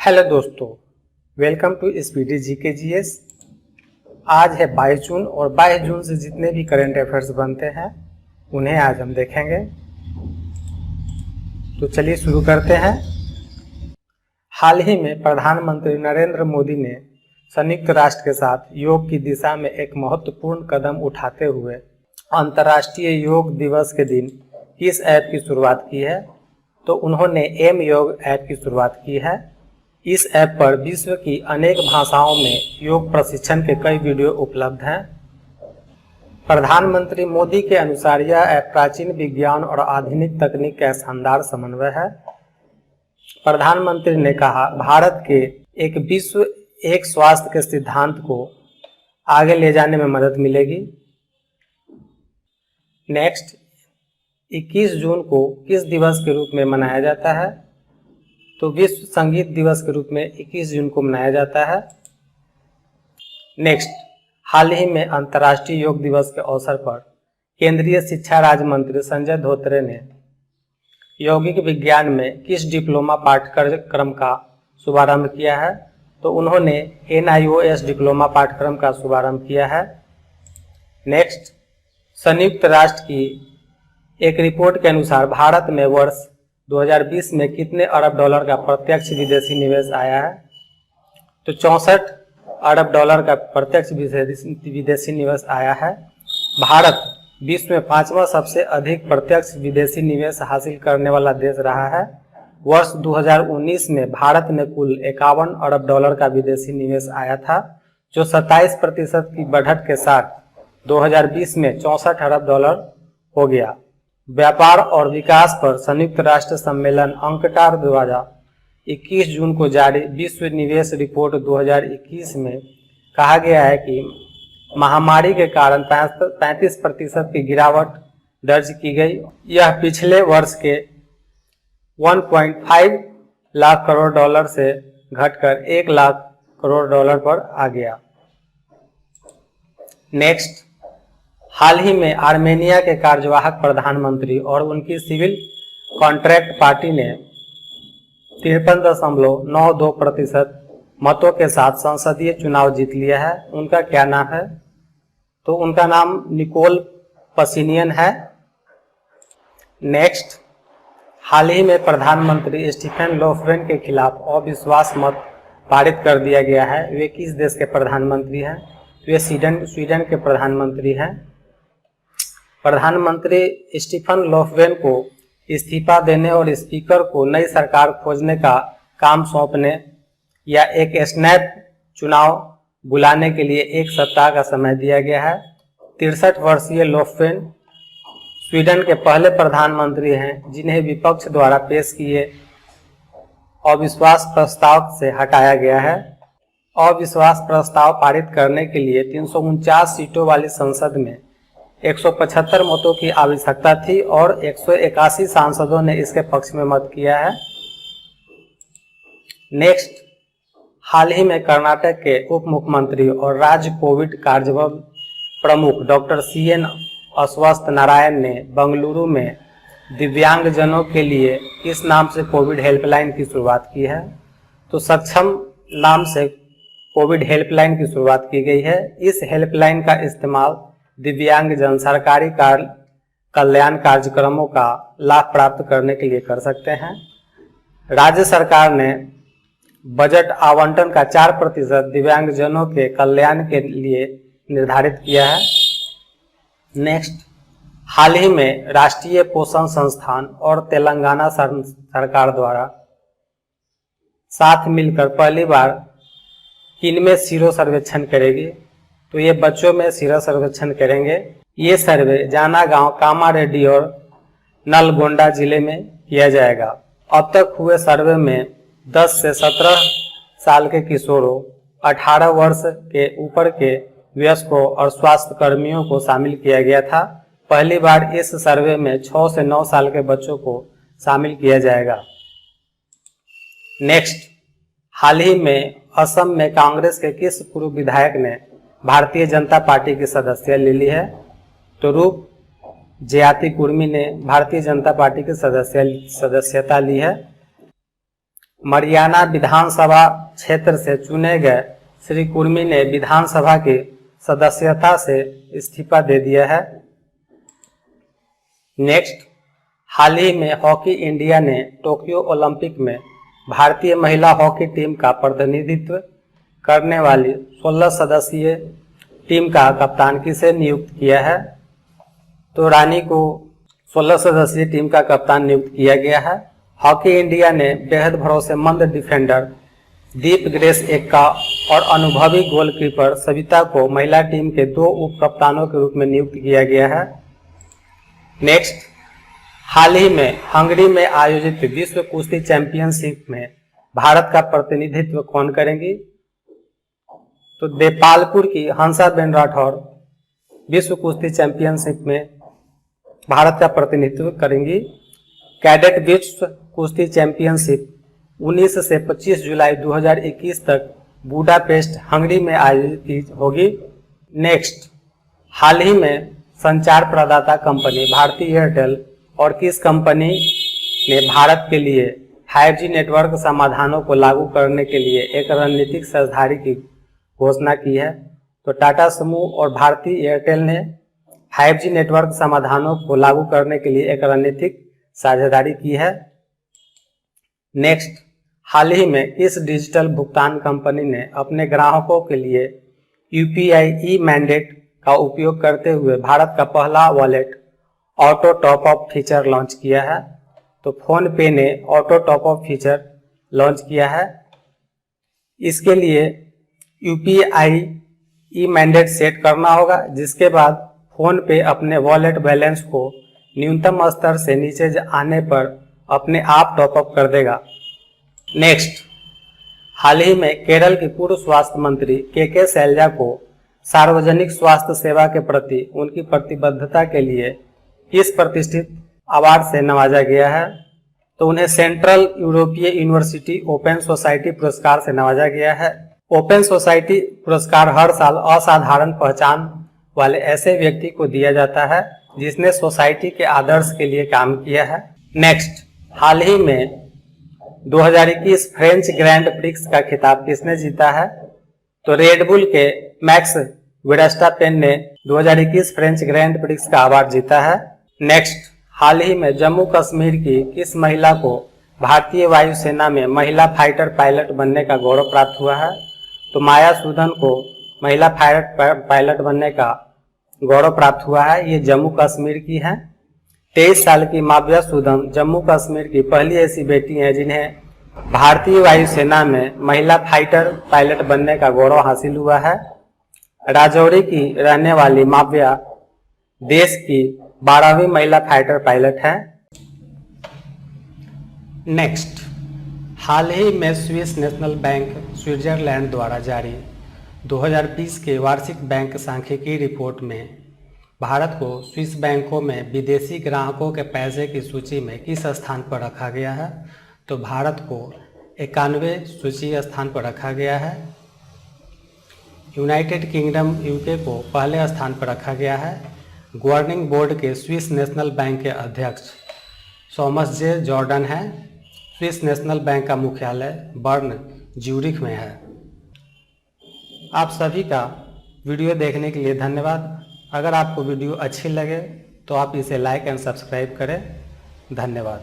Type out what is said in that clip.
Hello दोस्तों, welcome to speedy GK GS. आज है 22 जून और 22 जून से जितने भी करंट अफेयर्स बनते हैं उन्हें आज हम देखेंगे। तो चलिए शुरू करते हैं। हाल ही में प्रधानमंत्री नरेंद्र मोदी ने संयुक्त राष्ट्र के साथ योग की दिशा में एक महत्वपूर्ण कदम उठाते हुए अंतर्राष्ट्रीय योग दिवस के दिन इस ऐप की शुरुआत की है। तो उन्होंने एम योग ऐप की शुरुआत की है। इस ऐप पर विश्व की अनेक भाषाओं में योग प्रशिक्षण के कई वीडियो उपलब्ध हैं। प्रधानमंत्री मोदी के अनुसार यह ऐप प्राचीन विज्ञान और आधुनिक तकनीक का शानदार समन्वय है। प्रधानमंत्री ने कहा, भारत के एक विश्व एक स्वास्थ्य के सिद्धांत को आगे ले जाने में मदद मिलेगी। नेक्स्ट, 21 जून को किस दिवस के रूप में मनाया जाता है? तो विश्व संगीत दिवस के रूप में 21 जून को मनाया जाता है। नेक्स्ट, हाल ही में अंतर्राष्ट्रीय योग दिवस के अवसर पर केंद्रीय शिक्षा राज्य मंत्री संजय धोत्रे ने यौगिक विज्ञान में किस डिप्लोमा पाठ्यक्रम का शुभारंभ किया है? तो उन्होंने NIOS डिप्लोमा पाठ्यक्रम का शुभारंभ किया है। नेक्स्ट, संयुक्त राष्ट्र की एक रिपोर्ट के अनुसार भारत में वर्ष 2020 में कितने अरब डॉलर का प्रत्यक्ष विदेशी निवेश आया है? तो 64 अरब डॉलर का प्रत्यक्ष विदेशी निवेश आया है। भारत विश्व में 5वां सबसे अधिक प्रत्यक्ष विदेशी निवेश हासिल करने वाला देश रहा है। वर्ष 2019 में भारत में कुल 51 अरब डॉलर का विदेशी निवेश आया था, जो 27% की बढ़त के साथ 2020 में 64 अरब डॉलर हो गया। व्यापार और विकास पर संयुक्त राष्ट्र सम्मेलन अंकटार द्वारा 21 जून को जारी विश्व निवेश रिपोर्ट 2021 में कहा गया है कि महामारी के कारण 35% की गिरावट दर्ज की गई। यह पिछले वर्ष के 1.5 लाख करोड़ डॉलर से घटकर 1 लाख करोड़ डॉलर पर आ गया। नेक्स्ट, हाल ही में आर्मेनिया के कार्यवाहक प्रधानमंत्री और उनकी सिविल कॉन्ट्रैक्ट पार्टी ने 53.92% मतों के साथ संसदीय चुनाव जीत लिया है। उनका क्या नाम है? तो उनका नाम निकोल पशिनियन है। नेक्स्ट, हाल ही में प्रधानमंत्री स्टीफन लोफ्रेन के खिलाफ अविश्वास मत पारित कर दिया गया है। वे किस देश के प्रधानमंत्री हैं? वे स्वीडन के प्रधानमंत्री हैं। प्रधानमंत्री स्टीफन लोफ्रेन को इस्तीफा देने और स्पीकर को नई सरकार खोजने का काम सौंपने या एक स्नैप चुनाव बुलाने के लिए 1 सप्ताह का समय दिया गया है। 63 वर्षीय लोफ्रेन स्वीडन के पहले प्रधानमंत्री हैं जिन्हें विपक्ष द्वारा पेश किए अविश्वास प्रस्ताव से हटाया गया है। अविश्वास प्रस्ताव पारित करने के लिए 349 सीटों वाली संसद में 175 मतों की आवश्यकता थी और 181 सांसदों ने इसके पक्ष में मत किया है। नेक्स्ट, हाल ही में कर्नाटक के उप मुख्यमंत्री और राज्य कोविड कार्यबल प्रमुख डॉक्टर CN अश्वत्थ नारायण ने बेंगलुरु में दिव्यांगजनों के लिए किस नाम से कोविड हेल्पलाइन की शुरुआत की है? तो सक्षम नाम से कोविड हेल्पलाइन की शुरुआत की गई है। इस हेल्पलाइन का इस्तेमाल दिव्यांगजन सरकारी कल्याण कार्यक्रमों का लाभ प्राप्त करने के लिए कर सकते हैं। राज्य सरकार ने बजट आवंटन का 4% दिव्यांगजनों के कल्याण के लिए निर्धारित किया है। नेक्स्ट, हाल ही में राष्ट्रीय पोषण संस्थान और तेलंगाना सरकार द्वारा साथ मिलकर पहली बार किनमें सीरो सर्वेक्षण करेगी? तो ये बच्चों में सीरो सर्वेक्षण करेंगे। ये सर्वे जाना गांव, कामारेड्डी और नलगोंडा जिले में किया जाएगा। अब तक हुए सर्वे में 10 से 17 साल के किशोरों, 18 वर्ष के ऊपर के वयस्कों और स्वास्थ्य कर्मियों को शामिल किया गया था। पहली बार इस सर्वे में 6 से 9 साल के बच्चों को शामिल किया जाएगा। नेक्स्ट, हाल ही में असम में कांग्रेस के किस पूर्व विधायक ने भारतीय जनता पार्टी की सदस्यता ले ली है? तो रूप जयाति कुर्मी ने भारतीय जनता पार्टी की सदस्यता ली है। मरियाना विधानसभा क्षेत्र से चुने गए श्री कुर्मी ने विधानसभा की सदस्यता से इस्तीफा दे दिया है। नेक्स्ट, हाल ही में हॉकी इंडिया ने टोक्यो ओलंपिक में भारतीय महिला हॉकी टीम का प्रतिनिधित्व करने वाली 16 सदस्यीय टीम का कप्तान किसे नियुक्त किया है? तो रानी को 16 सदस्यीय टीम का कप्तान नियुक्त किया गया है। हॉकी इंडिया ने बेहद भरोसेमंद डिफेंडर दीप ग्रेस एक्का और अनुभवी गोलकीपर सविता को महिला टीम के 2 उप कप्तानों के रूप में नियुक्त किया गया है। नेक्स्ट, हाल ही में हंगरी में आयोजित विश्व कुश्ती चैंपियनशिप में भारत का प्रतिनिधित्व कौन करेंगी? तो देपालपुर की हंसाबेन राठौर विश्व कुश्ती चैंपियनशिप में भारत का प्रतिनिधित्व करेंगी। कैडेट विश्व कुश्ती चैंपियनशिप 19 से 25 जुलाई 2021 तक बुडापेस्ट हंगरी में आयोजित होगी। नेक्स्ट, हाल ही में संचार प्रदाता कंपनी भारती एयरटेल और किस कंपनी ने भारत के लिए 5G नेटवर्क समाधानों को लागू करने के लिए एक रणनीतिक साझेदारी की घोषणा की है? तो टाटा समूह और भारती एयरटेल ने 5G नेटवर्क समाधानों को लागू करने के लिए एक रणनीतिक साझेदारी की है। नेक्स्ट, हाल ही में किस डिजिटल भुगतान कंपनी ने अपने ग्राहकों के लिए UPI ई मैंडेट का उपयोग करते हुए भारत का पहला wallet auto top up feature launch किया है? तो फोन पे ने auto top up feature launch किया है। इसके लिए UPI ई मैंडेट सेट करना होगा, जिसके बाद फोन पे अपने वॉलेट बैलेंस को न्यूनतम स्तर से नीचे आने पर अपने आप टॉप अप कर देगा। नेक्स्ट, हाल ही में केरल की पूर्व स्वास्थ्य मंत्री के शैलजा को सार्वजनिक स्वास्थ्य सेवा के प्रति उनकी प्रतिबद्धता के लिए किस प्रतिष्ठित अवार्ड से नवाजा गया है? तो उन्हें सेंट्रल यूरोपीय यूनिवर्सिटी ओपन सोसाइटी पुरस्कार से नवाजा गया है। ओपन सोसाइटी पुरस्कार हर साल असाधारण पहचान वाले ऐसे व्यक्ति को दिया जाता है जिसने सोसाइटी के आदर्श के लिए काम किया है। नेक्स्ट, हाल ही में 2021 फ्रेंच ग्रैंड प्रिक्स का खिताब किसने जीता है? तो रेडबुल के मैक्स वर्स्टैपेन ने 2021 फ्रेंच ग्रैंड प्रिक्स का अवार्ड जीता है। नेक्स्ट, हाल ही में जम्मू कश्मीर की किस महिला को भारतीय वायुसेना में महिला फाइटर पायलट बनने का गौरव प्राप्त हुआ है? तो माया सूदन को महिला फाइटर पायलट बनने का गौरव प्राप्त हुआ है। ये जम्मू कश्मीर की हैं। 23 साल की माव्या सूदन जम्मू कश्मीर की पहली ऐसी बेटी हैं जिन्हें भारतीय वायुसेना में महिला फाइटर पायलट बनने का गौरव हासिल हुआ है। राजौरी की रहने वाली माव्या देश की 12वीं महिला फाइटर पायलट है। नेक्स्ट, हाल ही में स्विस नेशनल बैंक स्विट्जरलैंड द्वारा जारी 2020 के वार्षिक बैंक सांख्यिकी रिपोर्ट में भारत को स्विस बैंकों में विदेशी ग्राहकों के पैसे की सूची में किस स्थान पर रखा गया है? तो भारत को 91वें सूचीय स्थान पर रखा गया है। यूनाइटेड किंगडम UK को पहले स्थान पर रखा गया है। गवर्निंग बोर्ड के स्विस नेशनल बैंक के अध्यक्ष थॉमस जे जॉर्डन हैं। स्विस नेशनल बैंक का मुख्यालय बर्न ज्यूरिख में है। आप सभी का वीडियो देखने के लिए धन्यवाद। अगर आपको वीडियो अच्छी लगे तो आप इसे लाइक एंड सब्सक्राइब करें। धन्यवाद।